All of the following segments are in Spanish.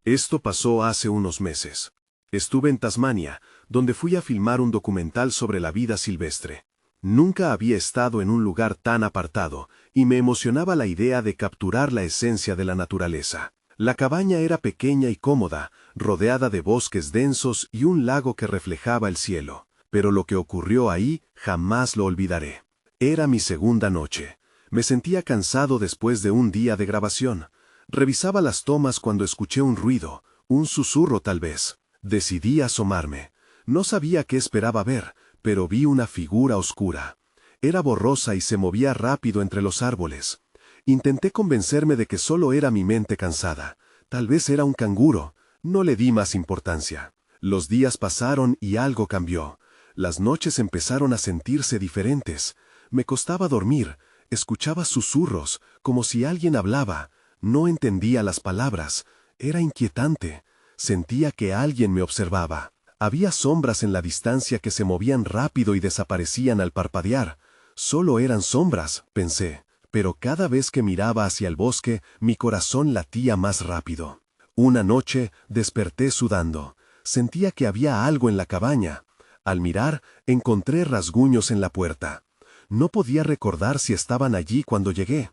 Esto pasó hace unos meses. Estuve en Tasmania, donde fui a filmar un documental sobre la vida silvestre. Nunca había estado en un lugar tan apartado, y me emocionaba la idea de capturar la esencia de la naturaleza. La cabaña era pequeña y cómoda, rodeada de bosques densos y un lago que reflejaba el cielo. Pero lo que ocurrió ahí jamás lo olvidaré. Era mi segunda noche. Me sentía cansado después de un día de grabación. Revisaba las tomas cuando escuché un ruido, un susurro tal vez. Decidí asomarme. No sabía qué esperaba ver, pero vi una figura oscura. Era borrosa y se movía rápido entre los árboles. Intenté convencerme de que solo era mi mente cansada. Tal vez era un canguro. No le di más importancia. Los días pasaron y algo cambió. Las noches empezaron a sentirse diferentes. Me costaba dormir. Escuchaba susurros, como si alguien hablaba. No entendía las palabras. Era inquietante. Sentía que alguien me observaba. Había sombras en la distancia que se movían rápido y desaparecían al parpadear. Solo eran sombras, pensé, pero cada vez que miraba hacia el bosque, mi corazón latía más rápido. Una noche desperté sudando. Sentía que había algo en la cabaña. Al mirar, encontré rasguños en la puerta. No podía recordar si estaban allí cuando llegué.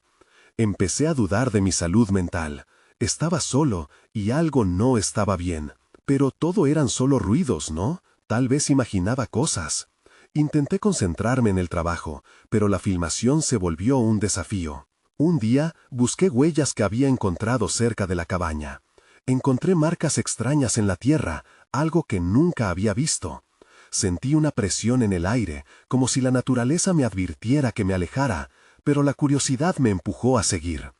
Empecé a dudar de mi salud mental. Estaba solo y algo no estaba bien. Pero todo eran solo ruidos, ¿no? Tal vez imaginaba cosas. Intenté concentrarme en el trabajo, pero la filmación se volvió un desafío. Un día busqué huellas que había encontrado cerca de la cabaña. Encontré marcas extrañas en la tierra, algo que nunca había visto. Sentí una presión en el aire, como si la naturaleza me advirtiera que me alejara, pero la curiosidad me empujó a seguir.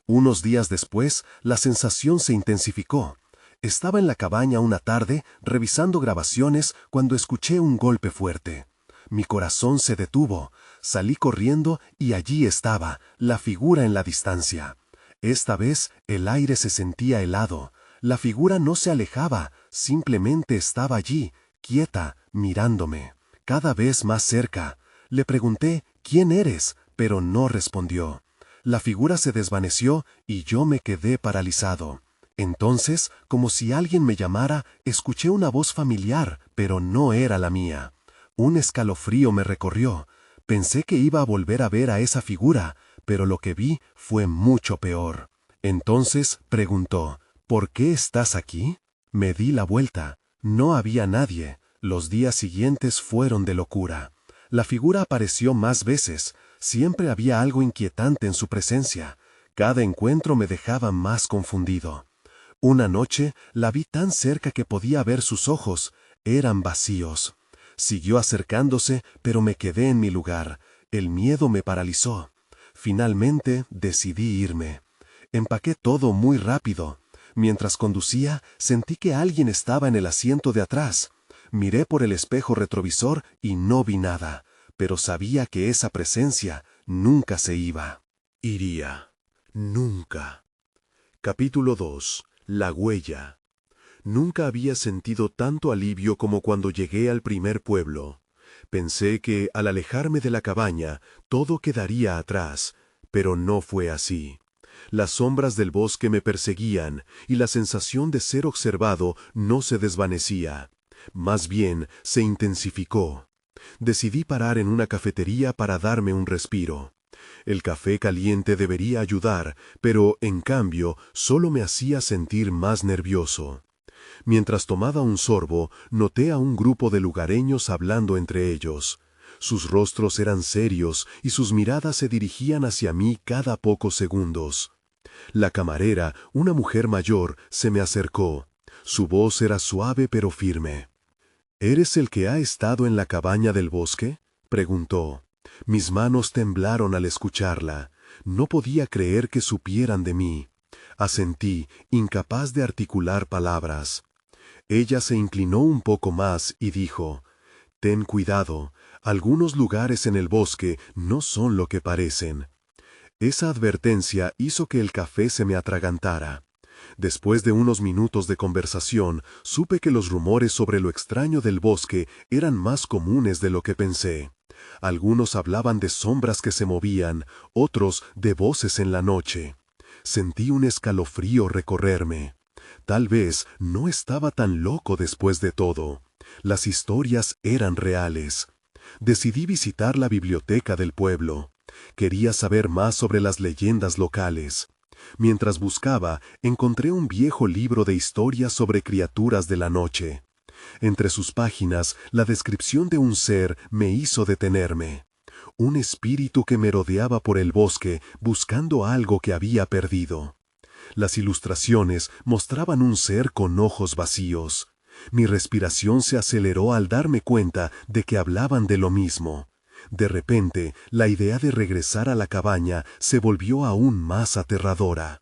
Unos días después, la sensación se intensificó. Estaba en la cabaña una tarde, revisando grabaciones, cuando escuché un golpe fuerte. Mi corazón se detuvo. Salí corriendo y allí estaba, la figura en la distancia. Esta vez, el aire se sentía helado. La figura no se alejaba, simplemente estaba allí, quieta, mirándome. Cada vez más cerca. Le pregunté, ¿quién eres?, pero no respondió. La figura se desvaneció y yo me quedé paralizado. Entonces, como si alguien me llamara, escuché una voz familiar, pero no era la mía. Un escalofrío me recorrió. Pensé que iba a volver a ver a esa figura, pero lo que vi fue mucho peor. Entonces preguntó, ¿por qué estás aquí? Me di la vuelta. No había nadie. Los días siguientes fueron de locura. La figura apareció más veces. Siempre había algo inquietante en su presencia. Cada encuentro me dejaba más confundido. Una noche la vi tan cerca que podía ver sus ojos. Eran vacíos. Siguió acercándose, pero me quedé en mi lugar. El miedo me paralizó. Finalmente decidí irme. Empaqué todo muy rápido. Mientras conducía, sentí que alguien estaba en el asiento de atrás. Miré por el espejo retrovisor y no vi nada, pero sabía que esa presencia nunca se iba. Iría. Nunca. Capítulo 2. La huella. Nunca había sentido tanto alivio como cuando llegué al primer pueblo. Pensé que, al alejarme de la cabaña, todo quedaría atrás, pero no fue así. Las sombras del bosque me perseguían, y la sensación de ser observado no se desvanecía. Más bien, se intensificó. Decidí parar en una cafetería para darme un respiro. El café caliente debería ayudar, pero, en cambio, solo me hacía sentir más nervioso. Mientras tomaba un sorbo, noté a un grupo de lugareños hablando entre ellos. Sus rostros eran serios y sus miradas se dirigían hacia mí cada pocos segundos. La camarera, una mujer mayor, se me acercó. Su voz era suave pero firme. ¿Eres el que ha estado en la cabaña del bosque?, preguntó. Mis manos temblaron al escucharla. No podía creer que supieran de mí. Asentí, incapaz de articular palabras. Ella se inclinó un poco más y dijo, «Ten cuidado, algunos lugares en el bosque no son lo que parecen». Esa advertencia hizo que el café se me atragantara. Después de unos minutos de conversación, supe que los rumores sobre lo extraño del bosque eran más comunes de lo que pensé. Algunos hablaban de sombras que se movían, otros de voces en la noche. Sentí un escalofrío recorrerme. Tal vez no estaba tan loco después de todo. Las historias eran reales. Decidí visitar la biblioteca del pueblo. Quería saber más sobre las leyendas locales. Mientras buscaba, encontré un viejo libro de historias sobre criaturas de la noche. Entre sus páginas, la descripción de un ser me hizo detenerme. Un espíritu que merodeaba por el bosque buscando algo que había perdido. Las ilustraciones mostraban un ser con ojos vacíos. Mi respiración se aceleró al darme cuenta de que hablaban de lo mismo. De repente, la idea de regresar a la cabaña se volvió aún más aterradora.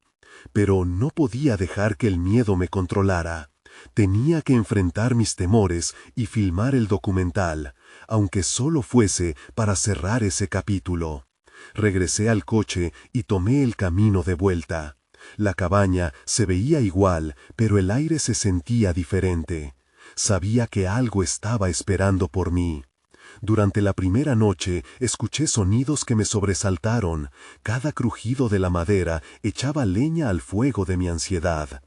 Pero no podía dejar que el miedo me controlara. Tenía que enfrentar mis temores y filmar el documental, aunque solo fuese para cerrar ese capítulo. Regresé al coche y tomé el camino de vuelta. La cabaña se veía igual, pero el aire se sentía diferente. Sabía que algo estaba esperando por mí. Durante la primera noche escuché sonidos que me sobresaltaron. Cada crujido de la madera echaba leña al fuego de mi ansiedad.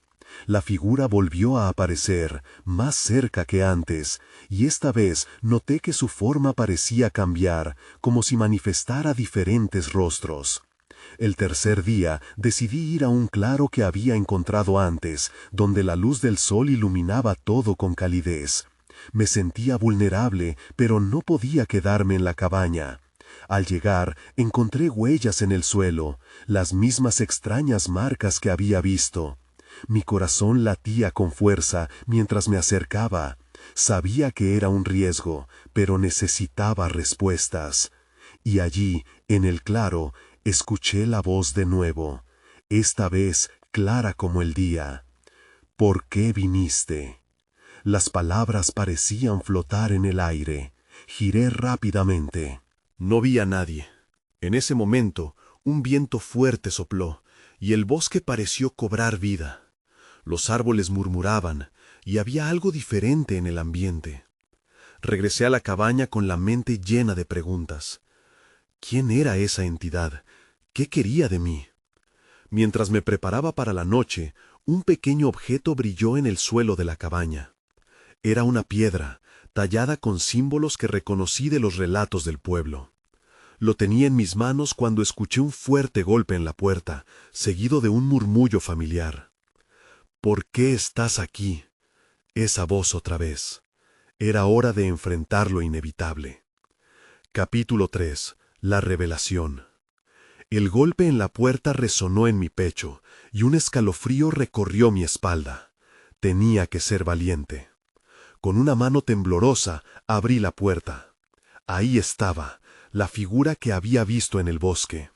La figura volvió a aparecer, más cerca que antes, y esta vez noté que su forma parecía cambiar, como si manifestara diferentes rostros. El tercer día decidí ir a un claro que había encontrado antes, donde la luz del sol iluminaba todo con calidez. Me sentía vulnerable, pero no podía quedarme en la cabaña. Al llegar, encontré huellas en el suelo, las mismas extrañas marcas que había visto. Mi corazón latía con fuerza mientras me acercaba. Sabía que era un riesgo, pero necesitaba respuestas. Y allí, en el claro, escuché la voz de nuevo, esta vez clara como el día. ¿Por qué viniste? Las palabras parecían flotar en el aire. Giré rápidamente. No vi a nadie. En ese momento, un viento fuerte sopló, y el bosque pareció cobrar vida. Los árboles murmuraban, y había algo diferente en el ambiente. Regresé a la cabaña con la mente llena de preguntas. ¿Quién era esa entidad? ¿Qué quería de mí? Mientras me preparaba para la noche, un pequeño objeto brilló en el suelo de la cabaña. Era una piedra, tallada con símbolos que reconocí de los relatos del pueblo. Lo tenía en mis manos cuando escuché un fuerte golpe en la puerta, seguido de un murmullo familiar. ¿Por qué estás aquí? Esa voz otra vez. Era hora de enfrentar lo inevitable. Capítulo 3. La revelación. El golpe en la puerta resonó en mi pecho, y un escalofrío recorrió mi espalda. Tenía que ser valiente. Con una mano temblorosa, abrí la puerta. Ahí estaba, la figura que había visto en el bosque.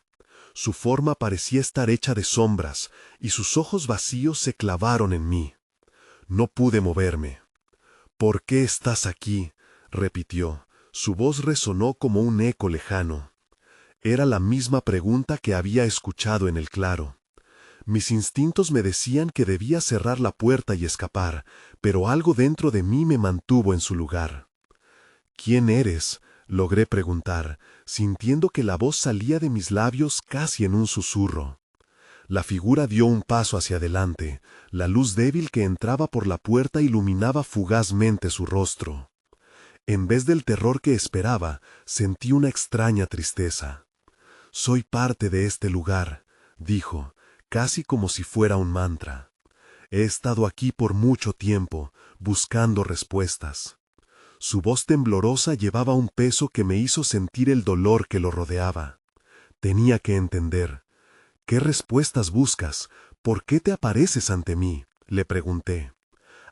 Su forma parecía estar hecha de sombras, y sus ojos vacíos se clavaron en mí. No pude moverme. ¿Por qué estás aquí?, repitió. Su voz resonó como un eco lejano. Era la misma pregunta que había escuchado en el claro. Mis instintos me decían que debía cerrar la puerta y escapar, pero algo dentro de mí me mantuvo en su lugar. ¿Quién eres?, logré preguntar, sintiendo que la voz salía de mis labios casi en un susurro. La figura dio un paso hacia adelante. La luz débil que entraba por la puerta iluminaba fugazmente su rostro. En vez del terror que esperaba, sentí una extraña tristeza. «Soy parte de este lugar», dijo, casi como si fuera un mantra. «He estado aquí por mucho tiempo, buscando respuestas». Su voz temblorosa llevaba un peso que me hizo sentir el dolor que lo rodeaba. Tenía que entender. «¿Qué respuestas buscas? ¿Por qué te apareces ante mí?», le pregunté.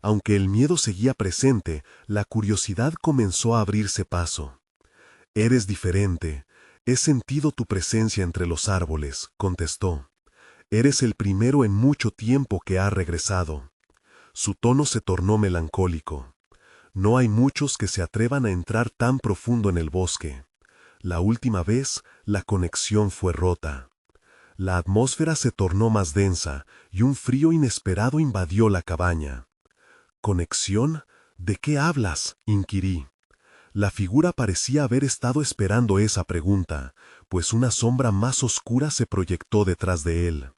Aunque el miedo seguía presente, la curiosidad comenzó a abrirse paso. «Eres diferente. He sentido tu presencia entre los árboles», contestó. «Eres el primero en mucho tiempo que ha regresado». Su tono se tornó melancólico. «No hay muchos que se atrevan a entrar tan profundo en el bosque. La última vez, la conexión fue rota». La atmósfera se tornó más densa y un frío inesperado invadió la cabaña. «¿Conexión? ¿De qué hablas?», inquirí. La figura parecía haber estado esperando esa pregunta, pues una sombra más oscura se proyectó detrás de él.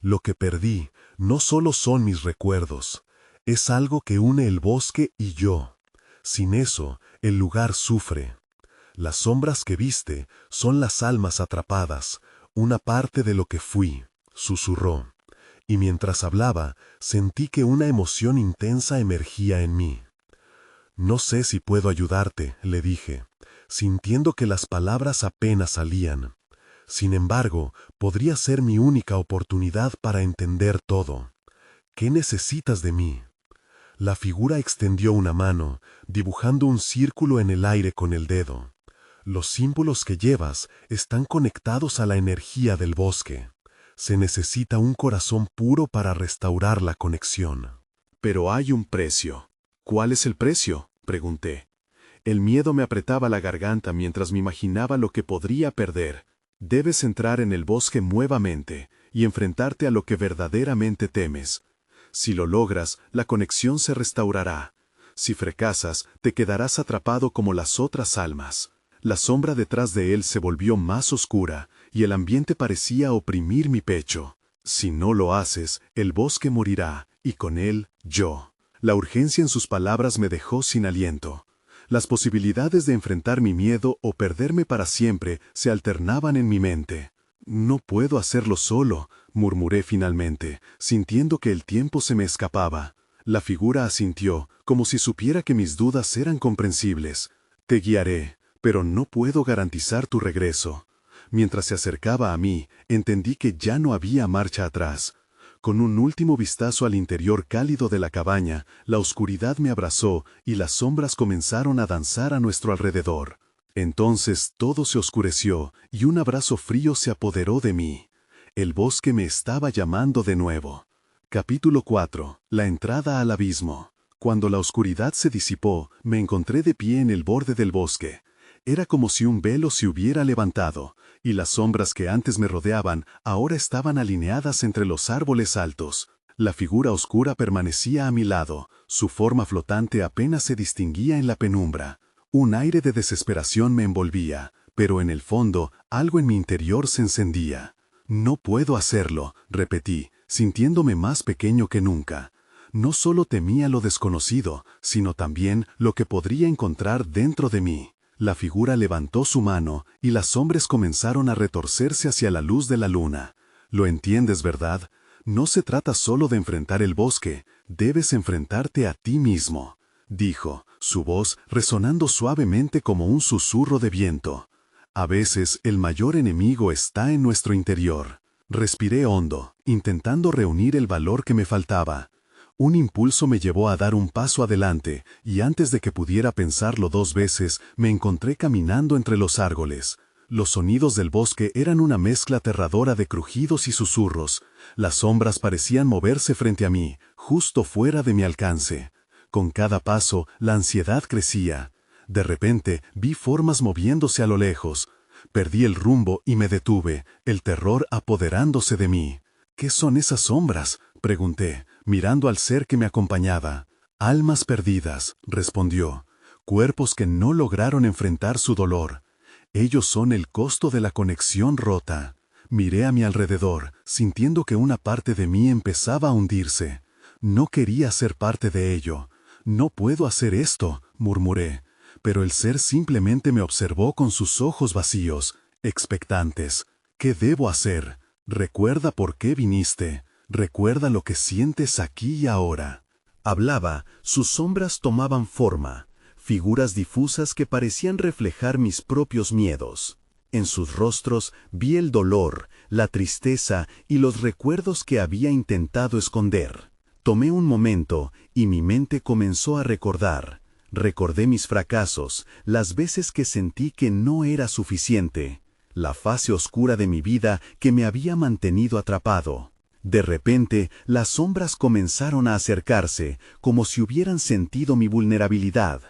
«Lo que perdí, No solo son mis recuerdos, es algo que une el bosque y yo. Sin eso, el lugar sufre. Las sombras que viste son las almas atrapadas, una parte de lo que fui, susurró. Y mientras hablaba, sentí que una emoción intensa emergía en mí. No sé si puedo ayudarte, le dije, sintiendo que las palabras apenas salían. Sin embargo, podría ser mi única oportunidad para entender todo. ¿Qué necesitas de mí? La figura extendió una mano, dibujando un círculo en el aire con el dedo. Los símbolos que llevas están conectados a la energía del bosque. Se necesita un corazón puro para restaurar la conexión. Pero hay un precio. ¿Cuál es el precio?, pregunté. El miedo me apretaba la garganta mientras me imaginaba lo que podría perder. Debes entrar en el bosque nuevamente y enfrentarte a lo que verdaderamente temes. Si lo logras, la conexión se restaurará. Si fracasas, te quedarás atrapado como las otras almas. La sombra detrás de él se volvió más oscura y el ambiente parecía oprimir mi pecho. Si no lo haces, el bosque morirá y con él, yo. La urgencia en sus palabras me dejó sin aliento. Las posibilidades de enfrentar mi miedo o perderme para siempre se alternaban en mi mente. No puedo hacerlo solo, murmuré finalmente, sintiendo que el tiempo se me escapaba. La figura asintió, como si supiera que mis dudas eran comprensibles. Te guiaré, pero no puedo garantizar tu regreso. Mientras se acercaba a mí, entendí que ya no había marcha atrás. Con un último vistazo al interior cálido de la cabaña, la oscuridad me abrazó y las sombras comenzaron a danzar a nuestro alrededor. Entonces todo se oscureció y un abrazo frío se apoderó de mí. El bosque me estaba llamando de nuevo. Capítulo 4. La entrada al abismo. Cuando la oscuridad se disipó, me encontré de pie en el borde del bosque. Era como si un velo se hubiera levantado, y las sombras que antes me rodeaban ahora estaban alineadas entre los árboles altos. La figura oscura permanecía a mi lado, su forma flotante apenas se distinguía en la penumbra. Un aire de desesperación me envolvía, pero en el fondo algo en mi interior se encendía. No puedo hacerlo, repetí, sintiéndome más pequeño que nunca. No solo temía lo desconocido, sino también lo que podría encontrar dentro de mí. La figura levantó su mano y las sombras comenzaron a retorcerse hacia la luz de la luna. ¿Lo entiendes, verdad? No se trata solo de enfrentar el bosque, debes enfrentarte a ti mismo, dijo, su voz resonando suavemente como un susurro de viento. A veces el mayor enemigo está en nuestro interior. Respiré hondo, intentando reunir el valor que me faltaba. Un impulso me llevó a dar un paso adelante, y antes de que pudiera pensarlo 2 veces, me encontré caminando entre los árboles. Los sonidos del bosque eran una mezcla aterradora de crujidos y susurros. Las sombras parecían moverse frente a mí, justo fuera de mi alcance. Con cada paso, la ansiedad crecía. De repente, vi formas moviéndose a lo lejos. Perdí el rumbo y me detuve, el terror apoderándose de mí. ¿Qué son esas sombras?, pregunté, mirando al ser que me acompañaba. Almas perdidas, respondió. Cuerpos que no lograron enfrentar su dolor. Ellos son el costo de la conexión rota. Miré a mi alrededor, sintiendo que una parte de mí empezaba a hundirse. No quería ser parte de ello. No puedo hacer esto, murmuré. Pero el ser simplemente me observó con sus ojos vacíos, expectantes. ¿Qué debo hacer? Recuerda por qué viniste. Recuerda lo que sientes aquí y ahora. Hablaba, sus sombras tomaban forma, figuras difusas que parecían reflejar mis propios miedos. En sus rostros vi el dolor, la tristeza y los recuerdos que había intentado esconder. Tomé un momento y mi mente comenzó a recordar. Recordé mis fracasos, las veces que sentí que no era suficiente, la fase oscura de mi vida que me había mantenido atrapado. De repente, las sombras comenzaron a acercarse, como si hubieran sentido mi vulnerabilidad.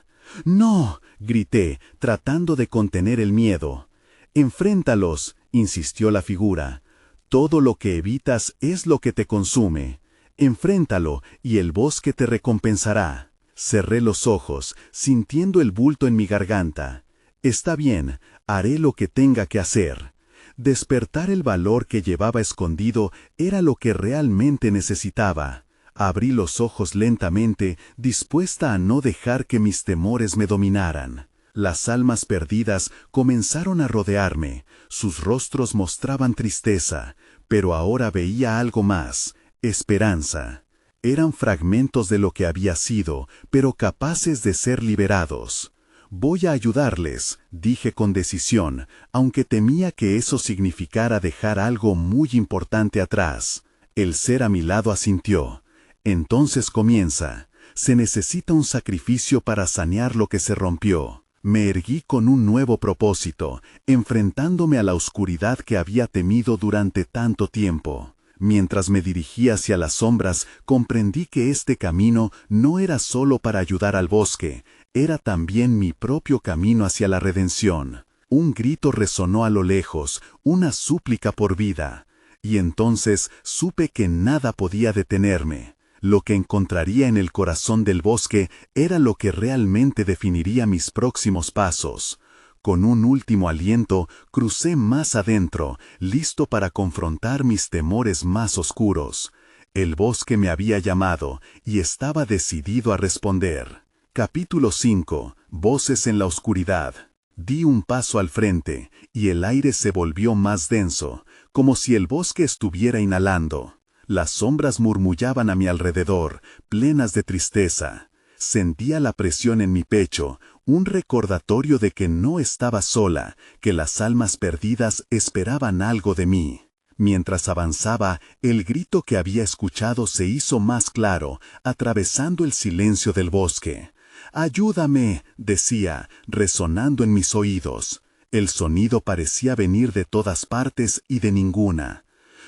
¡No!, grité, tratando de contener el miedo. «Enfréntalos», insistió la figura. «Todo lo que evitas es lo que te consume. Enfréntalo y el bosque te recompensará». Cerré los ojos, sintiendo el bulto en mi garganta. «Está bien, haré lo que tenga que hacer». Despertar el valor que llevaba escondido era lo que realmente necesitaba. Abrí los ojos lentamente, dispuesta a no dejar que mis temores me dominaran. Las almas perdidas comenzaron a rodearme, sus rostros mostraban tristeza, pero ahora veía algo más, esperanza. Eran fragmentos de lo que había sido, pero capaces de ser liberados. Voy a ayudarles, dije con decisión, aunque temía que eso significara dejar algo muy importante atrás. El ser a mi lado asintió. Entonces comienza. Se necesita un sacrificio para sanear lo que se rompió. Me erguí con un nuevo propósito, enfrentándome a la oscuridad que había temido durante tanto tiempo. Mientras me dirigía hacia las sombras, comprendí que este camino no era solo para ayudar al bosque, era también mi propio camino hacia la redención. Un grito resonó a lo lejos, una súplica por vida. Y entonces supe que nada podía detenerme. Lo que encontraría en el corazón del bosque era lo que realmente definiría mis próximos pasos. Con un último aliento, crucé más adentro, listo para confrontar mis temores más oscuros. El bosque me había llamado, y estaba decidido a responder. Capítulo 5. Voces en la oscuridad. Di un paso al frente, y el aire se volvió más denso, como si el bosque estuviera inhalando. Las sombras murmullaban a mi alrededor, plenas de tristeza. Sentía la presión en mi pecho, un recordatorio de que no estaba sola, que las almas perdidas esperaban algo de mí. Mientras avanzaba, el grito que había escuchado se hizo más claro, atravesando el silencio del bosque. «Ayúdame», decía, resonando en mis oídos. El sonido parecía venir de todas partes y de ninguna.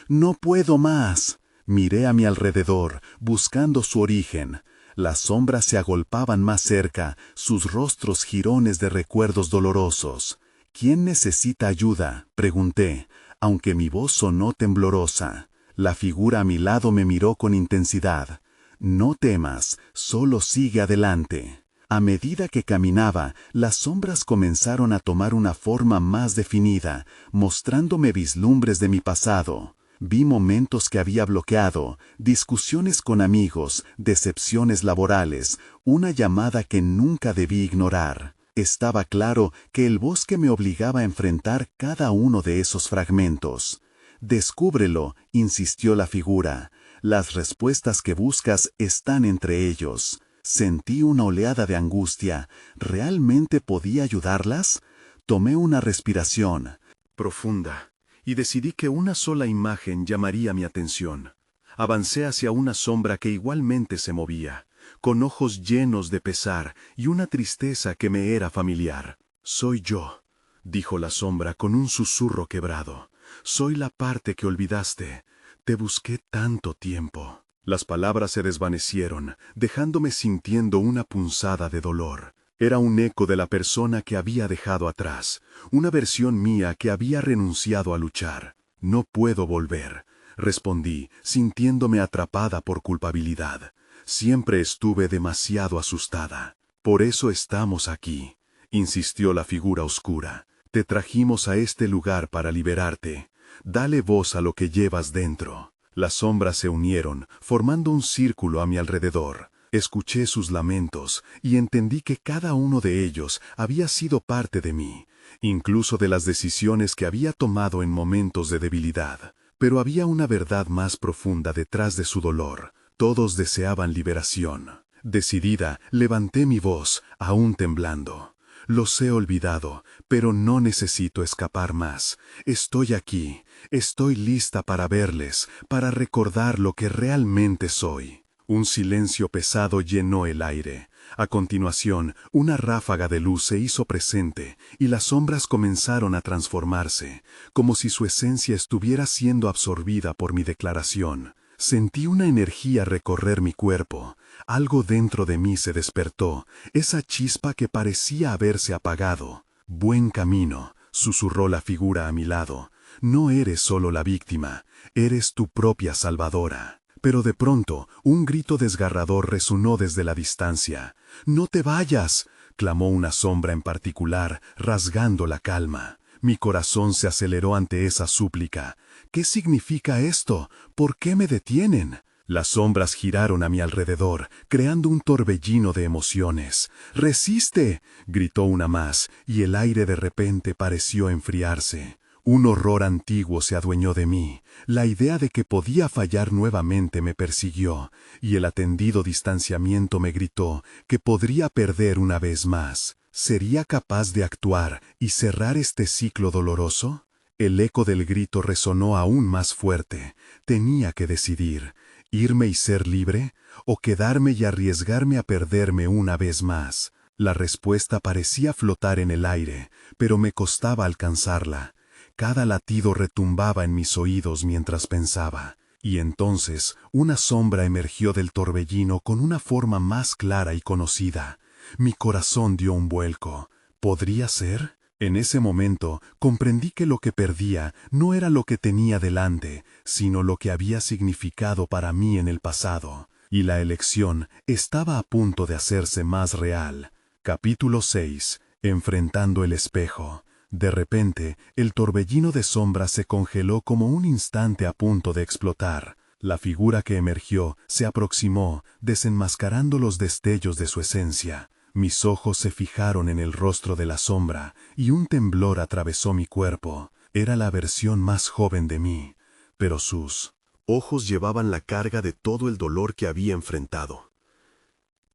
«No puedo más». Miré a mi alrededor, buscando su origen. Las sombras se agolpaban más cerca, sus rostros jirones de recuerdos dolorosos. «¿Quién necesita ayuda?», pregunté, aunque mi voz sonó temblorosa. La figura a mi lado me miró con intensidad. «No temas, solo sigue adelante». A medida que caminaba, las sombras comenzaron a tomar una forma más definida, mostrándome vislumbres de mi pasado. Vi momentos que había bloqueado, discusiones con amigos, decepciones laborales, una llamada que nunca debí ignorar. Estaba claro que el bosque me obligaba a enfrentar cada uno de esos fragmentos. «Descúbrelo», insistió la figura. «Las respuestas que buscas están entre ellos». Sentí una oleada de angustia. ¿Realmente podía ayudarlas? Tomé una respiración profunda y decidí que una sola imagen llamaría mi atención. Avancé hacia una sombra que igualmente se movía, con ojos llenos de pesar y una tristeza que me era familiar. «Soy yo», dijo la sombra con un susurro quebrado. «Soy la parte que olvidaste. Te busqué tanto tiempo». Las palabras se desvanecieron, dejándome sintiendo una punzada de dolor. Era un eco de la persona que había dejado atrás, una versión mía que había renunciado a luchar. «No puedo volver», respondí, sintiéndome atrapada por culpabilidad. «Siempre estuve demasiado asustada». «Por eso estamos aquí», insistió la figura oscura. «Te trajimos a este lugar para liberarte. Dale voz a lo que llevas dentro». Las sombras se unieron, formando un círculo a mi alrededor. Escuché sus lamentos y entendí que cada uno de ellos había sido parte de mí, incluso de las decisiones que había tomado en momentos de debilidad. Pero había una verdad más profunda detrás de su dolor. Todos deseaban liberación. Decidida, levanté mi voz, aún temblando. «Los he olvidado, pero no necesito escapar más. Estoy aquí, estoy lista para verles, para recordar lo que realmente soy». Un silencio pesado llenó el aire. A continuación, una ráfaga de luz se hizo presente, y las sombras comenzaron a transformarse, como si su esencia estuviera siendo absorbida por mi declaración. Sentí una energía recorrer mi cuerpo. Algo dentro de mí se despertó, esa chispa que parecía haberse apagado. «Buen camino», susurró la figura a mi lado. «No eres solo la víctima, eres tu propia salvadora». Pero de pronto, un grito desgarrador resonó desde la distancia. «¡No te vayas!», clamó una sombra en particular, rasgando la calma. Mi corazón se aceleró ante esa súplica. ¿Qué significa esto? ¿Por qué me detienen? Las sombras giraron a mi alrededor, creando un torbellino de emociones. ¡Resiste!, gritó una más, y el aire de repente pareció enfriarse. Un horror antiguo se adueñó de mí. La idea de que podía fallar nuevamente me persiguió, y el atendido distanciamiento me gritó que podría perder una vez más. ¿Sería capaz de actuar y cerrar este ciclo doloroso? El eco del grito resonó aún más fuerte. Tenía que decidir: ¿irme y ser libre, o quedarme y arriesgarme a perderme una vez más? La respuesta parecía flotar en el aire, pero me costaba alcanzarla. Cada latido retumbaba en mis oídos mientras pensaba. Y entonces una sombra emergió del torbellino con una forma más clara y conocida. Mi corazón dio un vuelco. ¿Podría ser? En ese momento comprendí que lo que perdía no era lo que tenía delante, sino lo que había significado para mí en el pasado. Y la elección estaba a punto de hacerse más real. Capítulo 6. Enfrentando el espejo. De repente, el torbellino de sombras se congeló como un instante a punto de explotar. La figura que emergió se aproximó, desenmascarando los destellos de su esencia. Mis ojos se fijaron en el rostro de la sombra, y un temblor atravesó mi cuerpo. Era la versión más joven de mí, pero sus ojos llevaban la carga de todo el dolor que había enfrentado.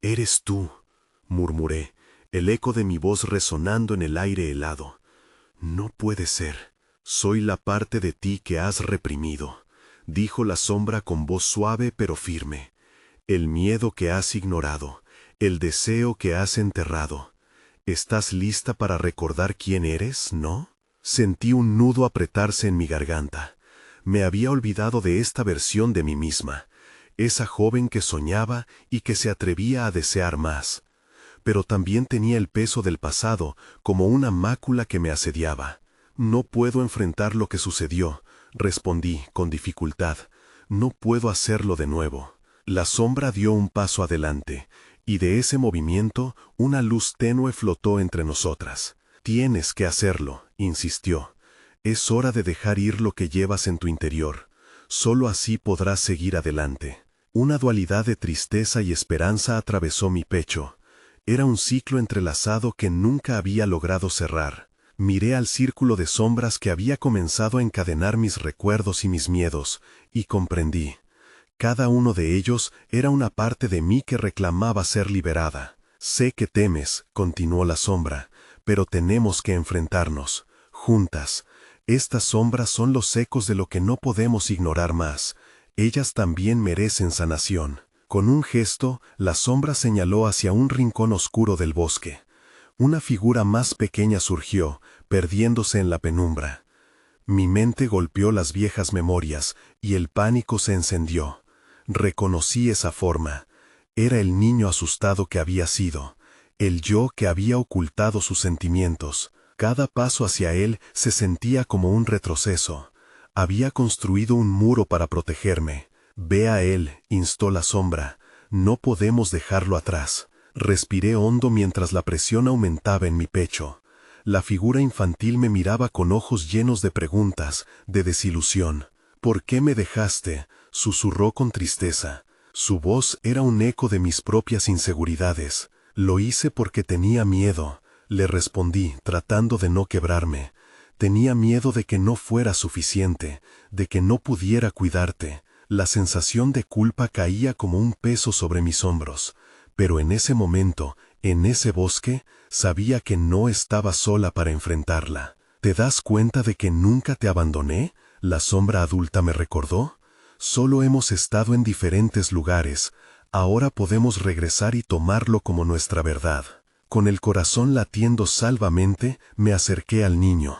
«Eres tú», murmuré, el eco de mi voz resonando en el aire helado. «No puede ser. Soy la parte de ti que has reprimido», dijo la sombra con voz suave pero firme. «El miedo que has ignorado, el deseo que has enterrado. ¿Estás lista para recordar quién eres, no?» Sentí un nudo apretarse en mi garganta. Me había olvidado de esta versión de mí misma, esa joven que soñaba y que se atrevía a desear más. Pero también tenía el peso del pasado como una mácula que me asediaba. «No puedo enfrentar lo que sucedió», respondí con dificultad. «No puedo hacerlo de nuevo». La sombra dio un paso adelante, y de ese movimiento una luz tenue flotó entre nosotras. «Tienes que hacerlo», insistió. «Es hora de dejar ir lo que llevas en tu interior. Solo así podrás seguir adelante». Una dualidad de tristeza y esperanza atravesó mi pecho. Era un ciclo entrelazado que nunca había logrado cerrar. Miré al círculo de sombras que había comenzado a encadenar mis recuerdos y mis miedos, y comprendí. Cada uno de ellos era una parte de mí que reclamaba ser liberada. «Sé que temes», continuó la sombra, «pero tenemos que enfrentarnos, juntas. Estas sombras son los ecos de lo que no podemos ignorar más. Ellas también merecen sanación». Con un gesto, la sombra señaló hacia un rincón oscuro del bosque. Una figura más pequeña surgió, perdiéndose en la penumbra. Mi mente golpeó las viejas memorias, y el pánico se encendió. Reconocí esa forma. Era el niño asustado que había sido, el yo que había ocultado sus sentimientos. Cada paso hacia él se sentía como un retroceso. Había construido un muro para protegerme. «Ve a él», instó la sombra. «No podemos dejarlo atrás». Respiré hondo mientras la presión aumentaba en mi pecho. La figura infantil me miraba con ojos llenos de preguntas, de desilusión. «¿Por qué me dejaste?», susurró con tristeza. Su voz era un eco de mis propias inseguridades. «Lo hice porque tenía miedo», le respondí, tratando de no quebrarme. «Tenía miedo de que no fuera suficiente, de que no pudiera cuidarte». La sensación de culpa caía como un peso sobre mis hombros, pero en ese momento, en ese bosque, sabía que no estaba sola para enfrentarla. «¿Te das cuenta de que nunca te abandoné?», la sombra adulta me recordó. «Solo hemos estado en diferentes lugares. Ahora podemos regresar y tomarlo como nuestra verdad». Con el corazón latiendo salvamente, me acerqué al niño.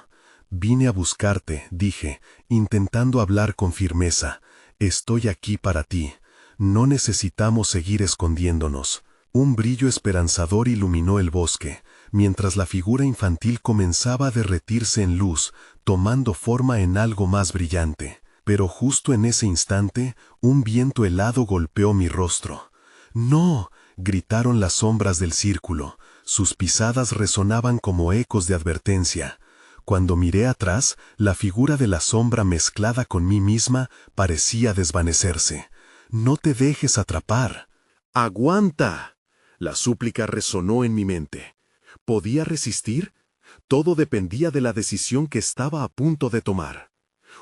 «Vine a buscarte», dije, intentando hablar con firmeza. «Estoy aquí para ti. No necesitamos seguir escondiéndonos». Un brillo esperanzador iluminó el bosque, mientras la figura infantil comenzaba a derretirse en luz, tomando forma en algo más brillante. Pero justo en ese instante, un viento helado golpeó mi rostro. «¡No!», gritaron las sombras del círculo. Sus pisadas resonaban como ecos de advertencia. Cuando miré atrás, la figura de la sombra mezclada con mí misma parecía desvanecerse. «No te dejes atrapar». «¡Aguanta!». La súplica resonó en mi mente. ¿Podía resistir? Todo dependía de la decisión que estaba a punto de tomar.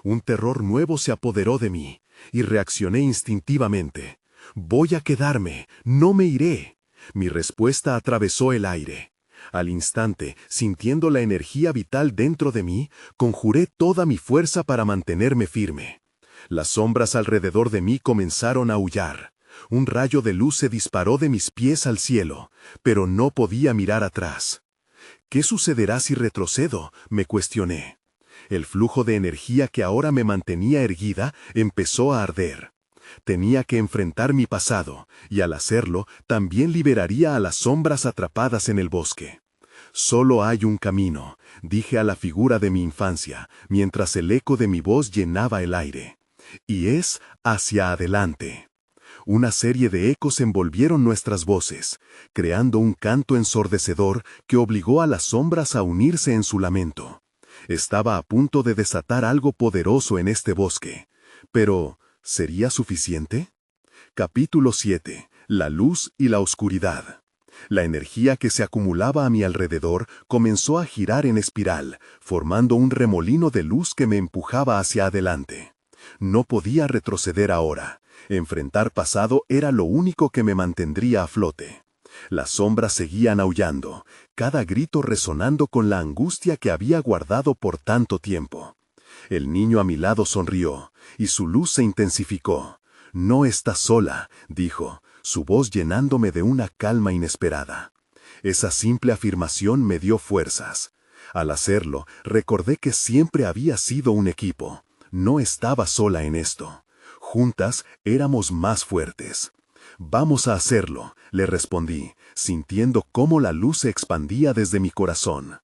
Un terror nuevo se apoderó de mí, y reaccioné instintivamente. «Voy a quedarme, no me iré». Mi respuesta atravesó el aire. Al instante, sintiendo la energía vital dentro de mí, conjuré toda mi fuerza para mantenerme firme. Las sombras alrededor de mí comenzaron a aullar. Un rayo de luz se disparó de mis pies al cielo, pero no podía mirar atrás. ¿Qué sucederá si retrocedo?, me cuestioné. El flujo de energía que ahora me mantenía erguida empezó a arder. Tenía que enfrentar mi pasado, y al hacerlo, también liberaría a las sombras atrapadas en el bosque. «Solo hay un camino», dije a la figura de mi infancia, mientras el eco de mi voz llenaba el aire. «Y es hacia adelante». Una serie de ecos envolvieron nuestras voces, creando un canto ensordecedor que obligó a las sombras a unirse en su lamento. Estaba a punto de desatar algo poderoso en este bosque. Pero, ¿sería suficiente? Capítulo 7. La luz y la oscuridad. La energía que se acumulaba a mi alrededor comenzó a girar en espiral, formando un remolino de luz que me empujaba hacia adelante. No podía retroceder ahora. Enfrentar pasado era lo único que me mantendría a flote. Las sombras seguían aullando, cada grito resonando con la angustia que había guardado por tanto tiempo. El niño a mi lado sonrió, y su luz se intensificó. «No estás sola», dijo, su voz llenándome de una calma inesperada. Esa simple afirmación me dio fuerzas. Al hacerlo, recordé que siempre había sido un equipo. No estaba sola en esto. Juntas éramos más fuertes. «Vamos a hacerlo», le respondí, sintiendo cómo la luz se expandía desde mi corazón.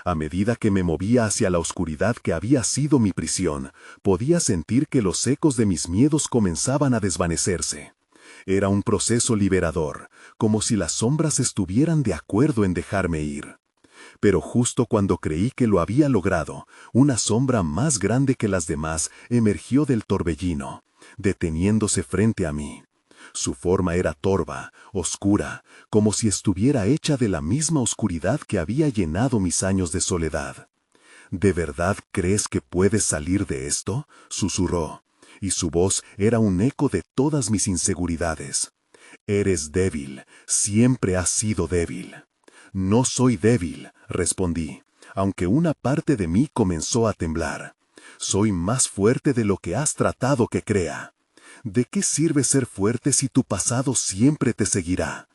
A medida que me movía hacia la oscuridad que había sido mi prisión, podía sentir que los ecos de mis miedos comenzaban a desvanecerse. Era un proceso liberador, como si las sombras estuvieran de acuerdo en dejarme ir. Pero justo cuando creí que lo había logrado, una sombra más grande que las demás emergió del torbellino, deteniéndose frente a mí. Su forma era torva, oscura, como si estuviera hecha de la misma oscuridad que había llenado mis años de soledad. «¿De verdad crees que puedes salir de esto?», susurró, y su voz era un eco de todas mis inseguridades. «Eres débil, siempre has sido débil». «No soy débil», respondí, aunque una parte de mí comenzó a temblar. «Soy más fuerte de lo que has tratado que crea». «¿De qué sirve ser fuerte si tu pasado siempre te seguirá?».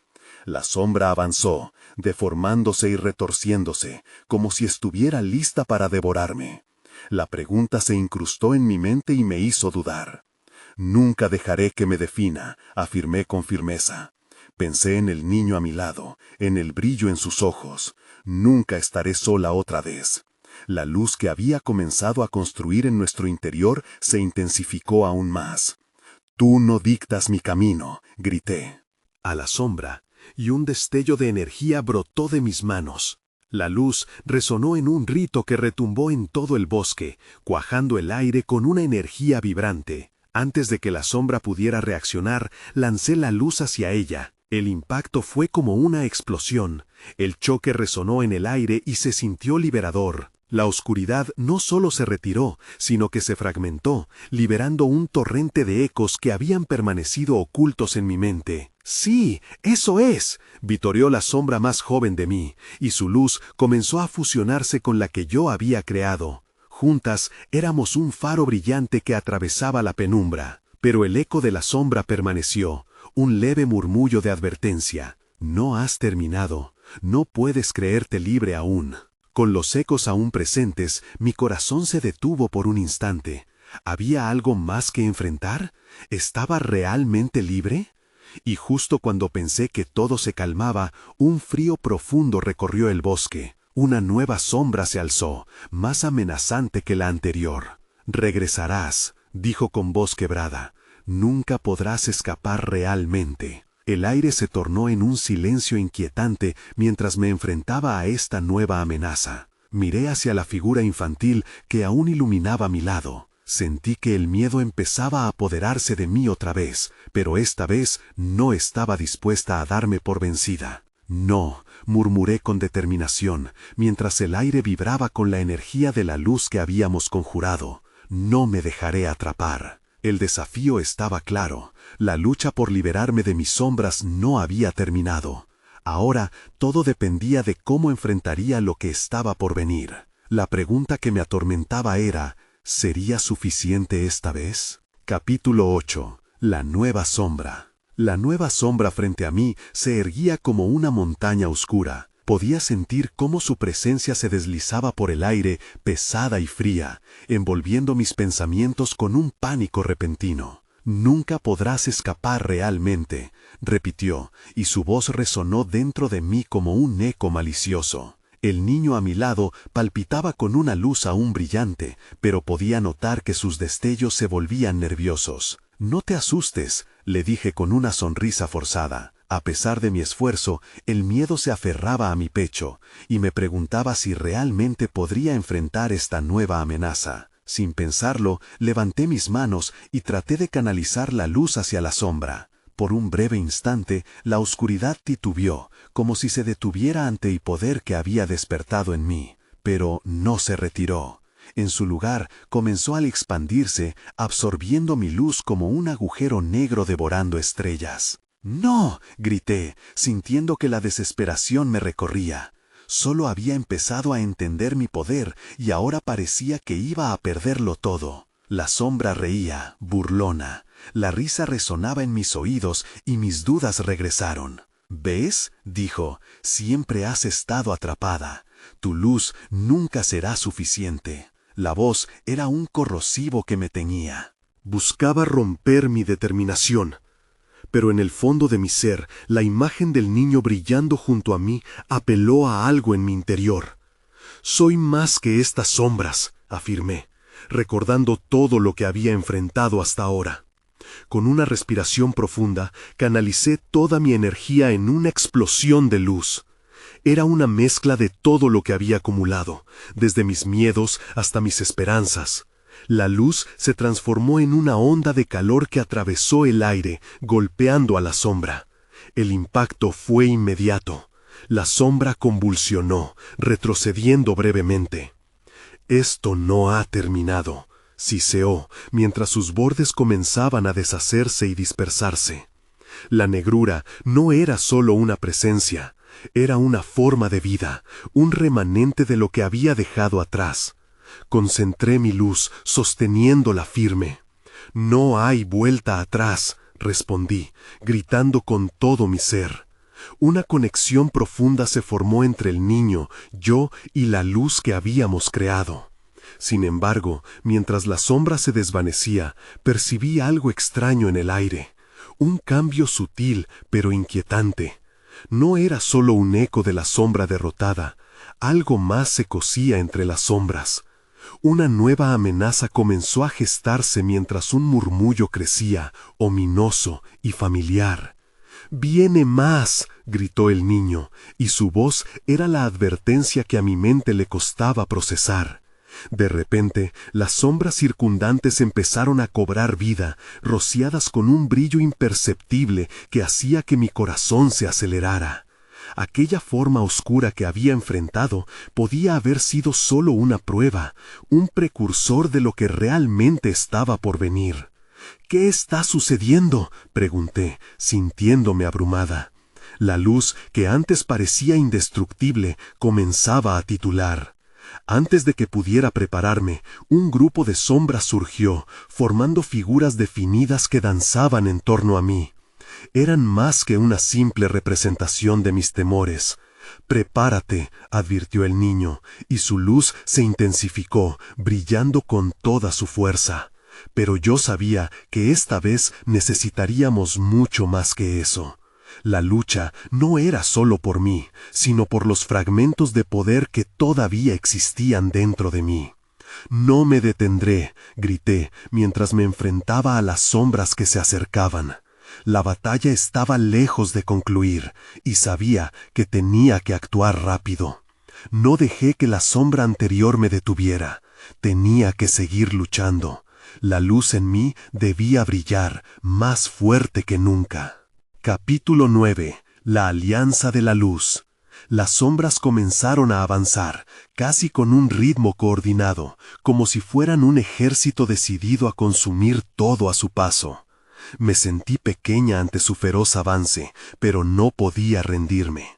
La sombra avanzó, deformándose y retorciéndose, como si estuviera lista para devorarme. La pregunta se incrustó en mi mente y me hizo dudar. «Nunca dejaré que me defina», afirmé con firmeza. Pensé en el niño a mi lado, en el brillo en sus ojos. Nunca estaré sola otra vez. La luz que había comenzado a construir en nuestro interior se intensificó aún más. «Tú no dictas mi camino», grité a la sombra, y un destello de energía brotó de mis manos. La luz resonó en un rito que retumbó en todo el bosque, cuajando el aire con una energía vibrante. Antes de que la sombra pudiera reaccionar, lancé la luz hacia ella. El impacto fue como una explosión. El choque resonó en el aire y se sintió liberador. La oscuridad no solo se retiró, sino que se fragmentó, liberando un torrente de ecos que habían permanecido ocultos en mi mente. «Sí, eso es», vitoreó la sombra más joven de mí, y su luz comenzó a fusionarse con la que yo había creado. Juntas éramos un faro brillante que atravesaba la penumbra. Pero el eco de la sombra permaneció, un leve murmullo de advertencia. «No has terminado, no puedes creerte libre aún». Con los ecos aún presentes, mi corazón se detuvo por un instante. ¿Había algo más que enfrentar? ¿Estaba realmente libre? Y justo cuando pensé que todo se calmaba, un frío profundo recorrió el bosque. Una nueva sombra se alzó, más amenazante que la anterior. «Regresarás», dijo con voz quebrada. «Nunca podrás escapar realmente». El aire se tornó en un silencio inquietante mientras me enfrentaba a esta nueva amenaza. Miré hacia la figura infantil que aún iluminaba a mi lado. Sentí que el miedo empezaba a apoderarse de mí otra vez, pero esta vez no estaba dispuesta a darme por vencida. No, murmuré con determinación, mientras el aire vibraba con la energía de la luz que habíamos conjurado. No me dejaré atrapar. El desafío estaba claro. La lucha por liberarme de mis sombras no había terminado. Ahora todo dependía de cómo enfrentaría lo que estaba por venir. La pregunta que me atormentaba era: ¿sería suficiente esta vez? Capítulo 8. La nueva sombra. La nueva sombra frente a mí se erguía como una montaña oscura. Podía sentir cómo su presencia se deslizaba por el aire, pesada y fría, envolviendo mis pensamientos con un pánico repentino. «Nunca podrás escapar realmente», repitió, y su voz resonó dentro de mí como un eco malicioso. El niño a mi lado palpitaba con una luz aún brillante, pero podía notar que sus destellos se volvían nerviosos. «No te asustes», le dije con una sonrisa forzada. A pesar de mi esfuerzo, el miedo se aferraba a mi pecho, y me preguntaba si realmente podría enfrentar esta nueva amenaza. Sin pensarlo, levanté mis manos y traté de canalizar la luz hacia la sombra. Por un breve instante, la oscuridad titubeó, como si se detuviera ante el poder que había despertado en mí, pero no se retiró. En su lugar, comenzó a expandirse, absorbiendo mi luz como un agujero negro devorando estrellas. «¡No!», grité, sintiendo que la desesperación me recorría. Solo había empezado a entender mi poder y ahora parecía que iba a perderlo todo. La sombra reía, burlona. La risa resonaba en mis oídos y mis dudas regresaron. «¿Ves?», dijo, «siempre has estado atrapada. Tu luz nunca será suficiente». La voz era un corrosivo que me teñía. Buscaba romper mi determinación. Pero en el fondo de mi ser, la imagen del niño brillando junto a mí apeló a algo en mi interior. «Soy más que estas sombras», afirmé, recordando todo lo que había enfrentado hasta ahora. Con una respiración profunda, canalicé toda mi energía en una explosión de luz. Era una mezcla de todo lo que había acumulado, desde mis miedos hasta mis esperanzas. La luz se transformó en una onda de calor que atravesó el aire, golpeando a la sombra. El impacto fue inmediato. La sombra convulsionó, retrocediendo brevemente. «Esto no ha terminado», siseó, mientras sus bordes comenzaban a deshacerse y dispersarse. La negrura no era solo una presencia, era una forma de vida, un remanente de lo que había dejado atrás. Concentré mi luz, sosteniéndola firme. «No hay vuelta atrás», respondí, gritando con todo mi ser. Una conexión profunda se formó entre el niño, yo y la luz que habíamos creado. Sin embargo, mientras la sombra se desvanecía, percibí algo extraño en el aire. Un cambio sutil, pero inquietante. No era solo un eco de la sombra derrotada. Algo más se cosía entre las sombras. Una nueva amenaza comenzó a gestarse mientras un murmullo crecía, ominoso y familiar. «¡Viene más!», gritó el niño, y su voz era la advertencia que a mi mente le costaba procesar. De repente, las sombras circundantes empezaron a cobrar vida, rociadas con un brillo imperceptible que hacía que mi corazón se acelerara. Aquella forma oscura que había enfrentado podía haber sido solo una prueba, un precursor de lo que realmente estaba por venir. «¿Qué está sucediendo?», pregunté, sintiéndome abrumada. La luz, que antes parecía indestructible, comenzaba a titular. Antes de que pudiera prepararme, un grupo de sombras surgió, formando figuras definidas que danzaban en torno a mí. Eran más que una simple representación de mis temores. «Prepárate», advirtió el niño, y su luz se intensificó, brillando con toda su fuerza. Pero yo sabía que esta vez necesitaríamos mucho más que eso. La lucha no era solo por mí, sino por los fragmentos de poder que todavía existían dentro de mí. «No me detendré», grité, mientras me enfrentaba a las sombras que se acercaban. La batalla estaba lejos de concluir, y sabía que tenía que actuar rápido. No dejé que la sombra anterior me detuviera. Tenía que seguir luchando. La luz en mí debía brillar más fuerte que nunca. Capítulo 9. La alianza de la luz. Las sombras comenzaron a avanzar, casi con un ritmo coordinado, como si fueran un ejército decidido a consumir todo a su paso. Me sentí pequeña ante su feroz avance, pero no podía rendirme.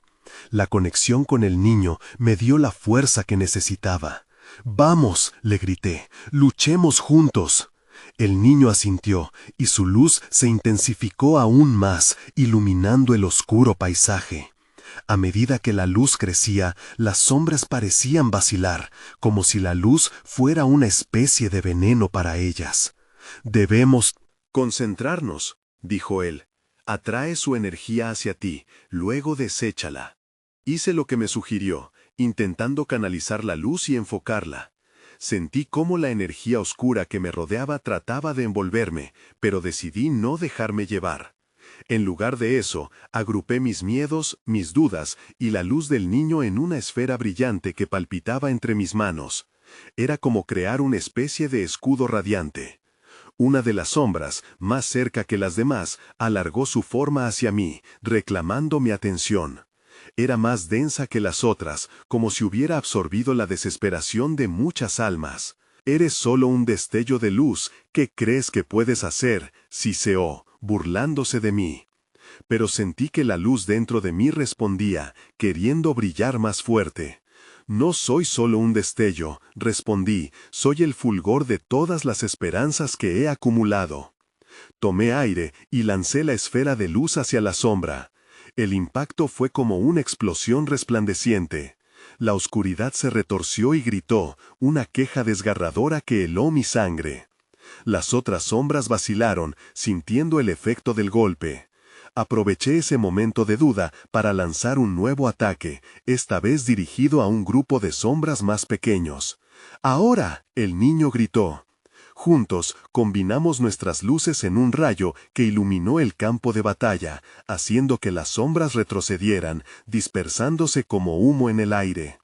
La conexión con el niño me dio la fuerza que necesitaba. «Vamos», le grité, «luchemos juntos». El niño asintió, y su luz se intensificó aún más, iluminando el oscuro paisaje. A medida que la luz crecía, las sombras parecían vacilar, como si la luz fuera una especie de veneno para ellas. «Debemos concentrarnos», dijo él. «Atrae su energía hacia ti, luego deséchala». Hice lo que me sugirió, intentando canalizar la luz y enfocarla. Sentí cómo la energía oscura que me rodeaba trataba de envolverme, pero decidí no dejarme llevar. En lugar de eso, agrupé mis miedos, mis dudas y la luz del niño en una esfera brillante que palpitaba entre mis manos. Era como crear una especie de escudo radiante. Una de las sombras, más cerca que las demás, alargó su forma hacia mí, reclamando mi atención. Era más densa que las otras, como si hubiera absorbido la desesperación de muchas almas. «Eres solo un destello de luz. ¿Qué crees que puedes hacer?», siseó, burlándose de mí. Pero sentí que la luz dentro de mí respondía, queriendo brillar más fuerte. «No soy solo un destello», respondí, «soy el fulgor de todas las esperanzas que he acumulado». Tomé aire y lancé la esfera de luz hacia la sombra. El impacto fue como una explosión resplandeciente. La oscuridad se retorció y gritó, una queja desgarradora que heló mi sangre. Las otras sombras vacilaron, sintiendo el efecto del golpe. Aproveché ese momento de duda para lanzar un nuevo ataque, esta vez dirigido a un grupo de sombras más pequeños. «¡Ahora!», el niño gritó. Juntos, combinamos nuestras luces en un rayo que iluminó el campo de batalla, haciendo que las sombras retrocedieran, dispersándose como humo en el aire.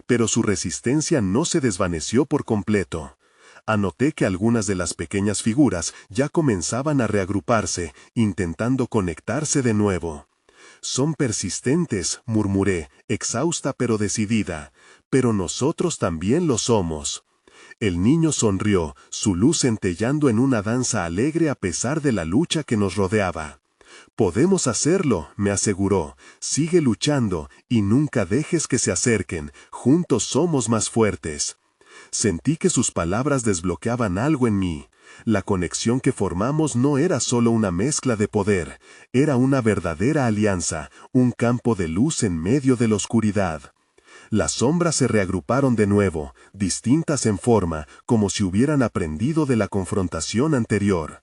Pero su resistencia no se desvaneció por completo. Anoté que algunas de las pequeñas figuras ya comenzaban a reagruparse, intentando conectarse de nuevo. «Son persistentes», murmuré, exhausta pero decidida. «Pero nosotros también lo somos». El niño sonrió, su luz centellando en una danza alegre a pesar de la lucha que nos rodeaba. «Podemos hacerlo», me aseguró. «Sigue luchando y nunca dejes que se acerquen. Juntos somos más fuertes». Sentí que sus palabras desbloqueaban algo en mí. La conexión que formamos no era solo una mezcla de poder, era una verdadera alianza, un campo de luz en medio de la oscuridad. Las sombras se reagruparon de nuevo, distintas en forma, como si hubieran aprendido de la confrontación anterior.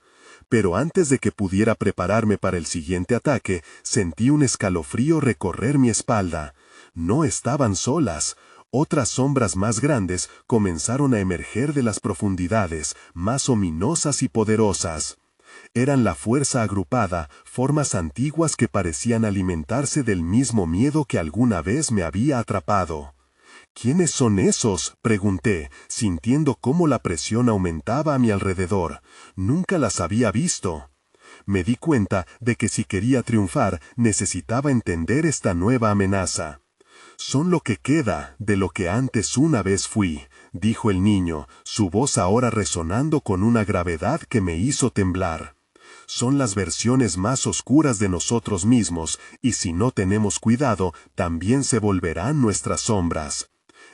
Pero antes de que pudiera prepararme para el siguiente ataque, sentí un escalofrío recorrer mi espalda. No estaban solas. Otras sombras más grandes comenzaron a emerger de las profundidades, más ominosas y poderosas. Eran la fuerza agrupada, formas antiguas que parecían alimentarse del mismo miedo que alguna vez me había atrapado. «¿Quiénes son esos?», pregunté, sintiendo cómo la presión aumentaba a mi alrededor. Nunca las había visto. Me di cuenta de que si quería triunfar, necesitaba entender esta nueva amenaza. «Son lo que queda de lo que antes una vez fui», dijo el niño, su voz ahora resonando con una gravedad que me hizo temblar. «Son las versiones más oscuras de nosotros mismos, y si no tenemos cuidado, también se volverán nuestras sombras».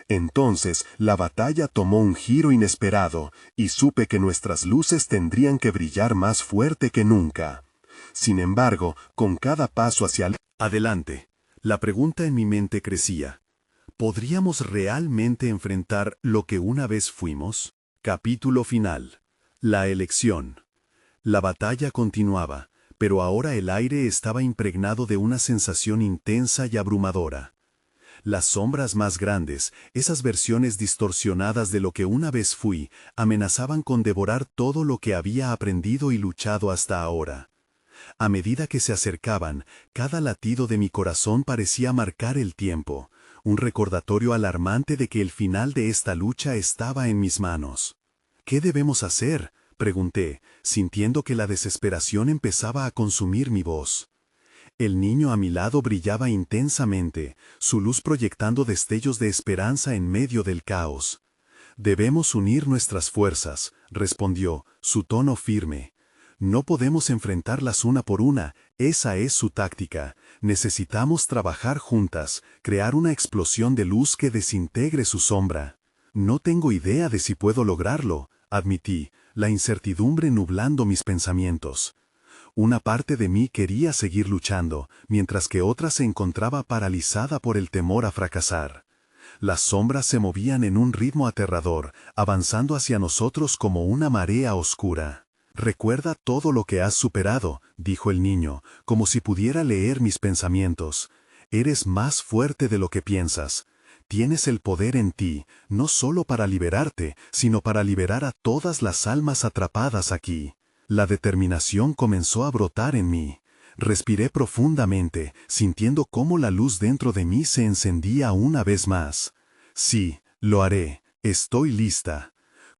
Entonces la batalla tomó un giro inesperado, y supe que nuestras luces tendrían que brillar más fuerte que nunca. Sin embargo, con cada paso hacia adelante, la pregunta en mi mente crecía. ¿Podríamos realmente enfrentar lo que una vez fuimos? Capítulo final. La elección. La batalla continuaba, pero ahora el aire estaba impregnado de una sensación intensa y abrumadora. Las sombras más grandes, esas versiones distorsionadas de lo que una vez fui, amenazaban con devorar todo lo que había aprendido y luchado hasta ahora. A medida que se acercaban, cada latido de mi corazón parecía marcar el tiempo. un recordatorio alarmante de que el final de esta lucha estaba en mis manos. ¿Qué debemos hacer?, pregunté, sintiendo que la desesperación empezaba a consumir mi voz. El niño a mi lado brillaba intensamente, su luz proyectando destellos de esperanza en medio del caos. «Debemos unir nuestras fuerzas», respondió, su tono firme. «No podemos enfrentarlas una por una, esa es su táctica. Necesitamos trabajar juntas, crear una explosión de luz que desintegre su sombra». «No tengo idea de si puedo lograrlo», admití, la incertidumbre nublando mis pensamientos. Una parte de mí quería seguir luchando, mientras que otra se encontraba paralizada por el temor a fracasar. Las sombras se movían en un ritmo aterrador, avanzando hacia nosotros como una marea oscura. «Recuerda todo lo que has superado», dijo el niño, como si pudiera leer mis pensamientos. «Eres más fuerte de lo que piensas. Tienes el poder en ti, no solo para liberarte, sino para liberar a todas las almas atrapadas aquí». La determinación comenzó a brotar en mí. Respiré profundamente, sintiendo cómo la luz dentro de mí se encendía una vez más. «Sí, lo haré. Estoy lista».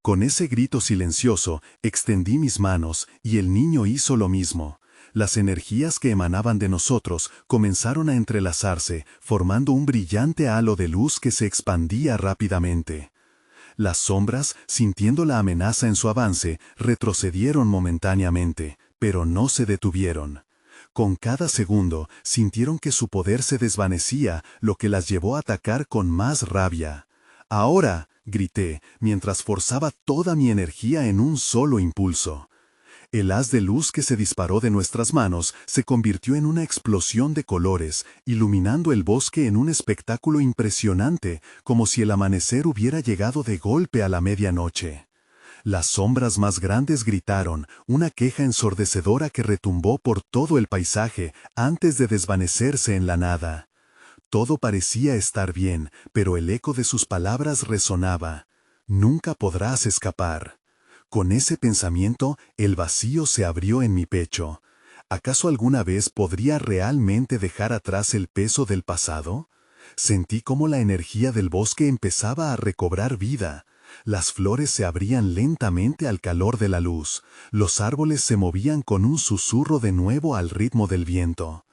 Con ese grito silencioso, extendí mis manos, y el niño hizo lo mismo. Las energías que emanaban de nosotros comenzaron a entrelazarse, formando un brillante halo de luz que se expandía rápidamente. Las sombras, sintiendo la amenaza en su avance, retrocedieron momentáneamente, pero no se detuvieron. Con cada segundo, sintieron que su poder se desvanecía, lo que las llevó a atacar con más rabia. «Ahora», grité, mientras forzaba toda mi energía en un solo impulso. El haz de luz que se disparó de nuestras manos se convirtió en una explosión de colores, iluminando el bosque en un espectáculo impresionante, como si el amanecer hubiera llegado de golpe a la medianoche. Las sombras más grandes gritaron, una queja ensordecedora que retumbó por todo el paisaje antes de desvanecerse en la nada. Todo parecía estar bien, pero el eco de sus palabras resonaba. «Nunca podrás escapar». Con ese pensamiento, el vacío se abrió en mi pecho. ¿Acaso alguna vez podría realmente dejar atrás el peso del pasado? Sentí cómo la energía del bosque empezaba a recobrar vida. Las flores se abrían lentamente al calor de la luz. Los árboles se movían con un susurro de nuevo al ritmo del viento.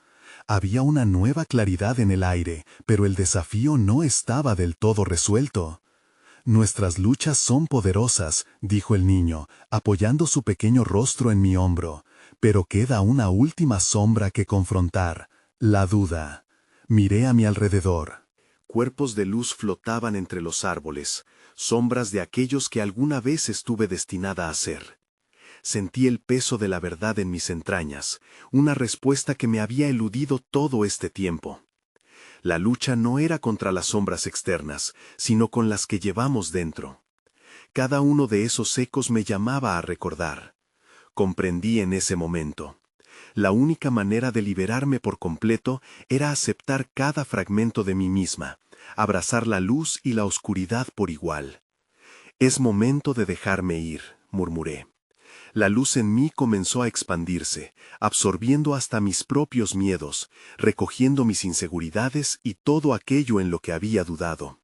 Había una nueva claridad en el aire, pero el desafío no estaba del todo resuelto. «Nuestras luchas son poderosas», dijo el niño, apoyando su pequeño rostro en mi hombro, «pero queda una última sombra que confrontar, la duda». Miré a mi alrededor. Cuerpos de luz flotaban entre los árboles, sombras de aquellos que alguna vez estuve destinada a ser. Sentí el peso de la verdad en mis entrañas, una respuesta que me había eludido todo este tiempo. La lucha no era contra las sombras externas, sino con las que llevamos dentro. Cada uno de esos ecos me llamaba a recordar. Comprendí en ese momento. La única manera de liberarme por completo era aceptar cada fragmento de mí misma, abrazar la luz y la oscuridad por igual. «Es momento de dejarme ir», murmuré. La luz en mí comenzó a expandirse, absorbiendo hasta mis propios miedos, recogiendo mis inseguridades y todo aquello en lo que había dudado.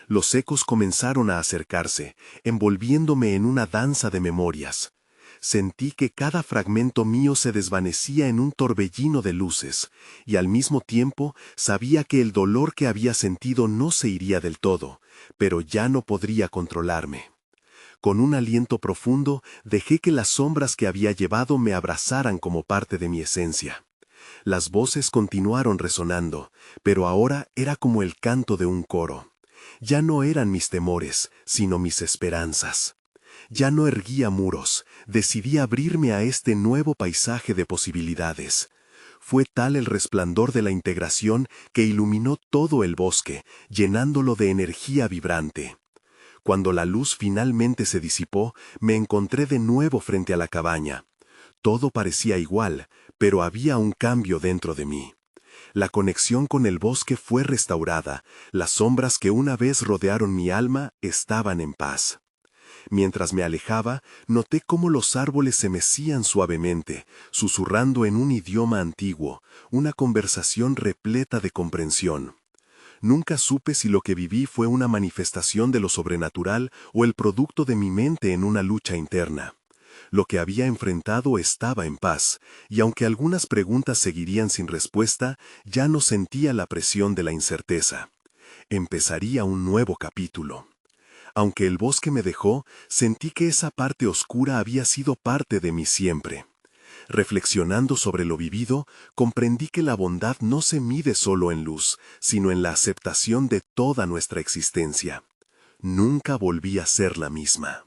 Los ecos comenzaron a acercarse, envolviéndome en una danza de memorias. Sentí que cada fragmento mío se desvanecía en un torbellino de luces, y al mismo tiempo sabía que el dolor que había sentido no se iría del todo, pero ya no podría controlarme. Con un aliento profundo, dejé que las sombras que había llevado me abrazaran como parte de mi esencia. Las voces continuaron resonando, pero ahora era como el canto de un coro. Ya no eran mis temores, sino mis esperanzas. Ya no erguía muros, decidí abrirme a este nuevo paisaje de posibilidades. Fue tal el resplandor de la integración que iluminó todo el bosque, llenándolo de energía vibrante. Cuando la luz finalmente se disipó, me encontré de nuevo frente a la cabaña. Todo parecía igual, pero había un cambio dentro de mí. La conexión con el bosque fue restaurada, las sombras que una vez rodearon mi alma estaban en paz. Mientras me alejaba, noté cómo los árboles se mecían suavemente, susurrando en un idioma antiguo, una conversación repleta de comprensión. Nunca supe si lo que viví fue una manifestación de lo sobrenatural o el producto de mi mente en una lucha interna. Lo que había enfrentado estaba en paz, y aunque algunas preguntas seguirían sin respuesta, ya no sentía la presión de la incerteza. Empezaría un nuevo capítulo. Aunque el bosque me dejó, sentí que esa parte oscura había sido parte de mí siempre. Reflexionando sobre lo vivido, comprendí que la bondad no se mide solo en luz, sino en la aceptación de toda nuestra existencia. Nunca volví a ser la misma.